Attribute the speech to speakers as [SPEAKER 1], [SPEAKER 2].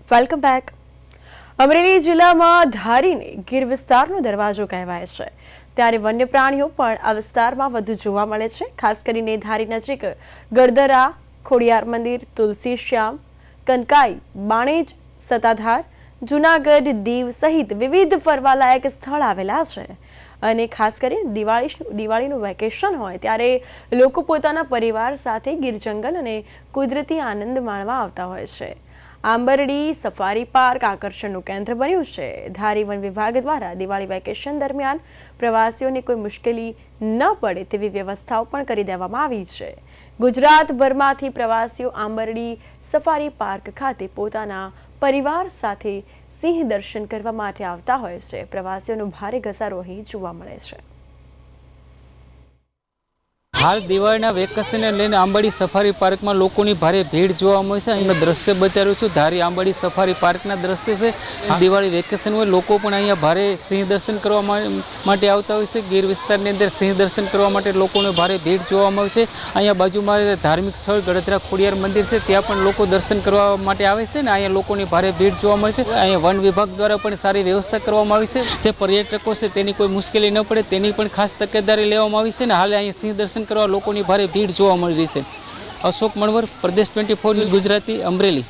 [SPEAKER 1] Welcome back. Amreli જિલ્લામાં ધારીને ગીર વિસ્તારનો દરવાજો કહેવાય છે, ત્યારે વન્ય પ્રાણીઓ પણ આ વિસ્તારમાં વધુ જોવા મળે છે। ખાસ કરીને ધારી નજીક ગળદરા, ખોડિયાર મંદિર, તુલસી શ્યામ, કનકાઈ, બાણેજ, સત્તાધાર, જૂનાગઢ, દીવ સહિત વિવિધ ફરવાલાયક સ્થળ આવેલા છે। અને ખાસ કરીને દિવાળીનું વેકેશન હોય ત્યારે લોકો પોતાના પરિવાર સાથે ગીર જંગલ અને કુદરતી આનંદ માણવા આવતા હોય છે। આંબરડી સફારી પાર્ક આકર્ષણનું કેન્દ્ર બન્યું છે। ધારી વન વિભાગ દ્વારા દિવાળી વેકેશન દરમિયાન પ્રવાસીઓને કોઈ મુશ્કેલી ન પડે તેવી વ્યવસ્થાઓ પણ કરી દેવામાં આવી છે। ગુજરાતભરમાંથી પ્રવાસીઓ આંબરડી સફારી પાર્ક ખાતે પોતાના પરિવાર સાથે સિંહ દર્શન કરવા માટે આવતા હોય છે। પ્રવાસીઓનો ભારે ઘસારો અહીં જોવા મળે છે।
[SPEAKER 2] हाल दिवाळीना वेकेशनने लईने आंबाड़ी सफारी पार्क में लोकोनी भारे भीड़ जोवा मळे छे। अहींनो दृश्य बताव्युं छुं धारी आंबाड़ी सफारी पार्कना दृश्य छे। दिवाળી वेकेशन होय लोको पण अहींया भारे सिंह दर्शन करवा माटे आवता होय छे। गीर विस्तारनी अंदर सिंह दर्शन करवा माटे लोकोने भारे भीड़ जोवा मळे छे। अहींया बाजुमां धार्मिक स्थळ गळदरा खोडियार मंदिर छे, त्यां पण लोको दर्शन करवा माटे आवे छे ने अहींया लोकोनी भारे भीड़ जोवा मळे छे। अहींया वन विभाग द्वारा पण सारी व्यवस्था करवामां आवी छे। जे पर्यटको छे तेनी कोई मुश्केली न पड़े तेनी पण खास तकेदारी लेवामां आवी छे ने हाल अहीं सिंह दर्शन करवा लोकोनी भारे भीड़ जोवा मळी रही छे। अशोक मणवर, प्रदेश 24 न्यूज़ गुजराती, अमरेली।